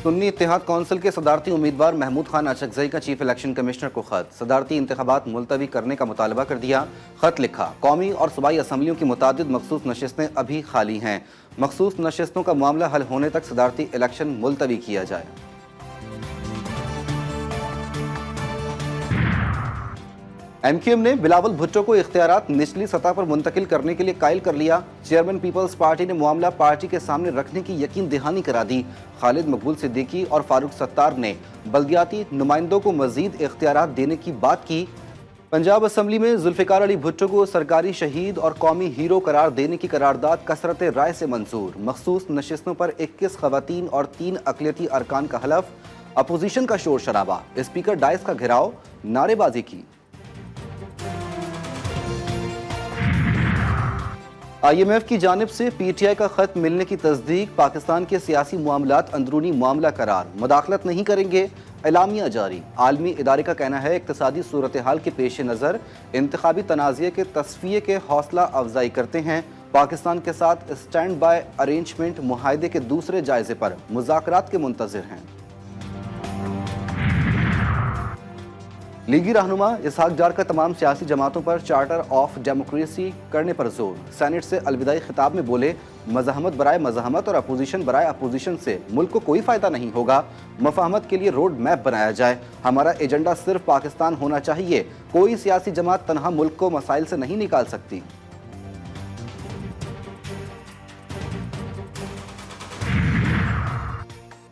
سنی اتحاد کونسل کے صدارتی امیدوار محمود خان اچکزئی کا چیف الیکشن کمشنر کو خط، صدارتی انتخابات ملتوی کرنے کا مطالبہ کر دیا۔ خط لکھا، قومی اور صوبائی اسمبلیوں کی متعدد مخصوص نشستیں ابھی خالی ہیں، مخصوص نشستوں کا معاملہ حل ہونے تک صدارتی الیکشن ملتوی کیا جائے۔ ایم کیو ایم نے بلاول بھٹو کو اختیارات نچلی سطح پر منتقل کرنے کے لیے قائل کر لیا۔ چیئرمین پیپلز پارٹی نے معاملہ پارٹی کے سامنے رکھنے کی یقین دہانی کرا دی۔ خالد مقبول صدیقی اور فاروق ستار نے بلدیاتی نمائندوں کو مزید اختیارات دینے کی بات کی۔ پنجاب اسمبلی میں ذوالفقار علی بھٹو کو سرکاری شہید اور قومی ہیرو قرار دینے کی قرارداد کثرت رائے سے منظور۔ مخصوص نشستوں پر 21 خواتین اور 3 اقلیتی ارکان کا حلف۔ اپوزیشن کا شور شرابہ، اسپیکر ڈائس کا گھیراؤ، نعرے بازی کی۔ آئی ایم ایف کی جانب سے پی ٹی آئی کا خط ملنے کی تصدیق، پاکستان کے سیاسی معاملات اندرونی معاملہ قرار، مداخلت نہیں کریں گے، اعلامیہ جاری۔ عالمی ادارے کا کہنا ہے اقتصادی صورتحال کے پیش نظر انتخابی تنازعے کے تصفیے کے حوصلہ افزائی کرتے ہیں۔ پاکستان کے ساتھ اسٹینڈ بائی ارینجمنٹ معاہدے کے دوسرے جائزے پر مذاکرات کے منتظر ہیں۔ لیگی رہنما اسحاق ڈار کا تمام سیاسی جماعتوں پر چارٹر آف ڈیموکریسی کرنے پر زور۔ سینٹ سے الوداعی خطاب میں بولے، مزاحمت برائے مزاحمت اور اپوزیشن برائے اپوزیشن سے ملک کو کوئی فائدہ نہیں ہوگا۔ مفاہمت کے لیے روڈ میپ بنایا جائے، ہمارا ایجنڈا صرف پاکستان ہونا چاہیے، کوئی سیاسی جماعت تنہا ملک کو مسائل سے نہیں نکال سکتی۔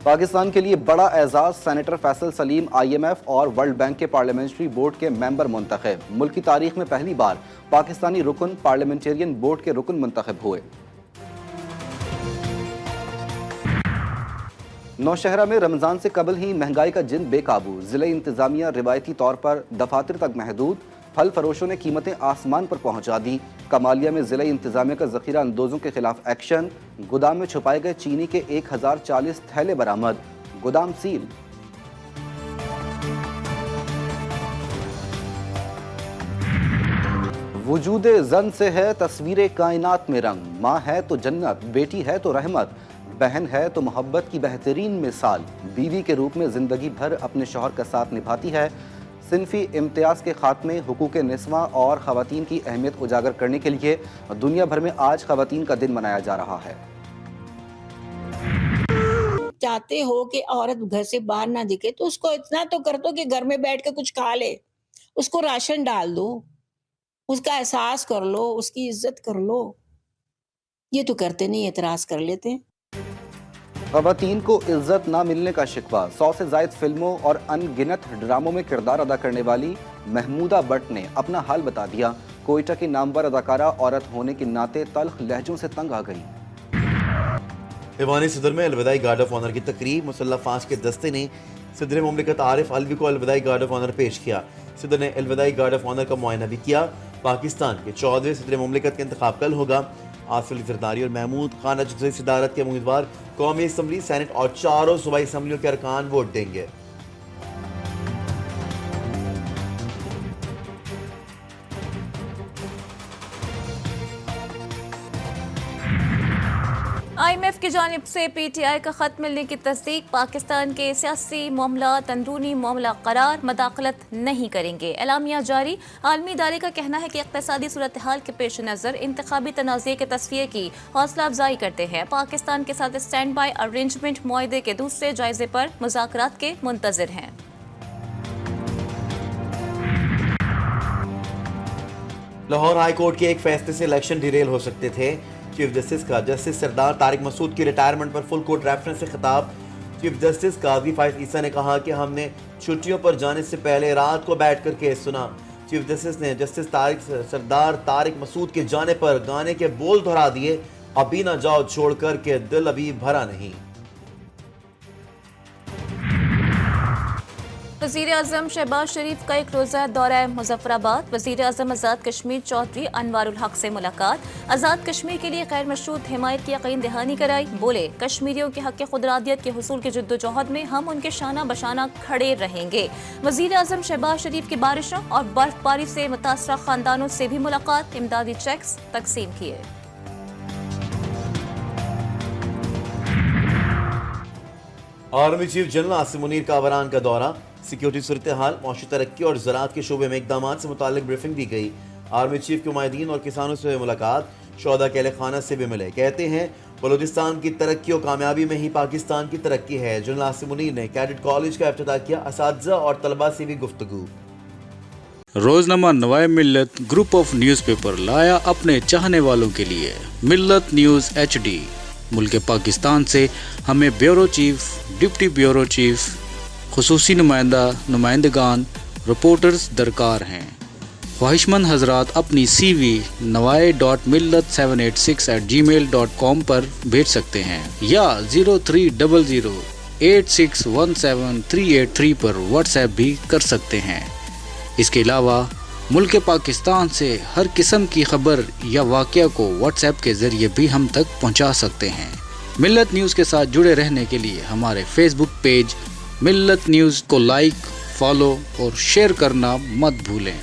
پاکستان کے لیے بڑا اعزاز، senator Faisal Saleem I M F اور ورلڈ بینک کے پارلیمنٹری بورڈ کے ممبر منتخب۔ ملک کی تاریخ میں پہلی بار پاکستانی رکن پارلیمنٹیرین بورڈ کے رکن منتخب ہوئے۔ نوشہرہ میں رمضان سے قبل ہی مہنگائی کا جن بے قابو، ضلعی انتظامیہ روایتی طور پر دفاتر تک محدود، پھل فروشوں نے قیمتیں آسمان پر پہنچا دی۔ کمالیہ میں ضلعی انتظامیہ کا ذخیرہ اندوزوں کے خلاف ایکشن، گودام میں چھپائے گئے چینی کے 1040 تھیلے برآمد، گودام سیل۔ وجود زن سے ہے تصویر کائنات میں رنگ، ماں ہے تو جنت، بیٹی ہے تو رحمت، بہن ہے تو محبت کی بہترین مثال، بیوی کے روپ میں زندگی بھر اپنے شوہر کا ساتھ نبھاتی ہے۔ صنفی امتیاز کے خاتمے، حقوق نسواں اور خواتین کی اہمیت اجاگر کرنے کے لیے دنیا بھر میں آج خواتین کا دن منایا جا رہا ہے۔ چاہتے ہو کہ عورت گھر سے باہر نہ دکھے تو اس کو اتنا تو کر دو کہ گھر میں بیٹھ کے کچھ کھا لے، اس کو راشن ڈال دو، اس کا احساس کر لو، اس کی عزت کر لو۔ یہ تو کرتے نہیں، اعتراض کر لیتے ہیں۔ خواتین کو عزت نہ ملنے کا شکوہ، 100 سے زائد فلموں اور ان گنت ڈراموں میں کردار ادا کرنے والی محمودہ بٹ نے اپنا حال بتا دیا۔ کوئٹہ کی نامور اداکارہ عورت ہونے کے ناطے تلخ لہجوں سے تنگ آ گئی۔ ایوان صدر میں الوداعی گارڈ آف آنر کی تقریب، مسلح فاش کے دستے نے صدر مملکت عارف علوی کو الوداعی گارڈ آف آنر پیش کیا۔ صدر نے الوداعی گارڈ آف آنر کا معائنہ بھی کیا۔ پاکستان کے 14ویں صدر مملکت کا انتخاب کل ہوگا۔ آصف علی زرداری اور محمود خان اچکزئی صدارت کے امیدوار قومی اسمبلی، سینٹ اور چاروں صوبائی اسمبلیوں کے ارکان ووٹ دیں گے۔ آئی ایم ایف کی جانب سے پی ٹی آئی کا خط ملنے کی تصدیق، پاکستان کے سیاسی معاملات اندرونی معاملہ قرار، مداخلت نہیں کریں گے، اعلامیہ جاری۔ عالمی ادارے کا کہنا ہے کہ اقتصادی صورتحال کے پیش نظر انتخابی تنازعے کے تصفیے کی حوصلہ افزائی کرتے ہیں۔ پاکستان کے ساتھ اسٹینڈ بائی ارینجمنٹ معاہدے کے دوسرے جائزے پر مذاکرات کے منتظر ہیں۔ لاہور ہائی کورٹ کے ایک فیصلے سے الیکشن ڈیریل ہو سکتے تھے۔ چیف جسٹس کا جسٹس سردار طارق مسعود کی ریٹائرمنٹ پر فل کورٹ ریفرنس سے خطاب۔ چیف جسٹس قاضی فائز عیسیٰ نے کہا کہ ہم نے چھٹیوں پر جانے سے پہلے رات کو بیٹھ کر کیس سنا۔ چیف جسٹس نے جسٹس سردار طارق مسعود کے جانے پر گانے کے بول دہرا دیے، ابھی نہ جاؤ چھوڑ کر کے دل ابھی بھرا نہیں۔ وزیر اعظم شہباز شریف کا ایک روزہ دورہ مظفر آباد، وزیر اعظم آزاد کشمیر چودھری انوار الحق سے ملاقات، آزاد کشمیر کے لیے غیر مشروط حمایت کی یقین دہانی کرائی۔ بولے، کشمیریوں کے حق خودارادیت کے حصول کی جدوجہد میں ہم ان کے شانہ بشانہ کھڑے رہیں گے۔ وزیر اعظم شہباز شریف کی بارشوں اور برف باری سے متاثرہ خاندانوں سے بھی ملاقات، امدادی چیکس تقسیم کیے۔ Army chief general Asim Munir کا عبران کا دورہ، سیکیورٹی صورتحال، معاشی ترقی اور زراعت کے شعبے میں اقدامات سے متعلق بریفنگ دی گئی۔ آرمی چیف کے نمائندین اور کسانوں سے ہوئی ملاقات، شہداء کے اہل خانہ سے بھی ملے۔ کہتے ہیں بلوچستان کی ترقی و کامیابی میں ہی پاکستان کی ترقی ہے۔ جنرل عاصم منیر نے کیڈٹ کالج کا افتتاح کیا، اساتذہ اور طلباء سے بھی گفتگو۔ روزنامہ نوائے ملت گروپ آف نیوز پیپر لایا اپنے چاہنے والوں کے لیے ملت نیوز HD۔ ملک پاکستان سے ہمیں bureau chief, deputy bureau chief, خصوصی نمائندگان، رپورٹرز درکار ہیں۔ خواہش مند حضرات اپنی CV nawai.millat786@gmail.com پر بھیج سکتے ہیں یا 0300861738 پر واٹس ایپ بھی کر سکتے ہیں۔ اس کے علاوہ ملک پاکستان سے ہر قسم کی خبر یا واقعہ کو واٹس ایپ کے ذریعے بھی ہم تک پہنچا سکتے ہیں۔ ملت نیوز کے ساتھ جڑے رہنے کے لیے ہمارے فیس بک پیج ملت نیوز کو لائک، فالو اور شیئر کرنا مت بھولیں۔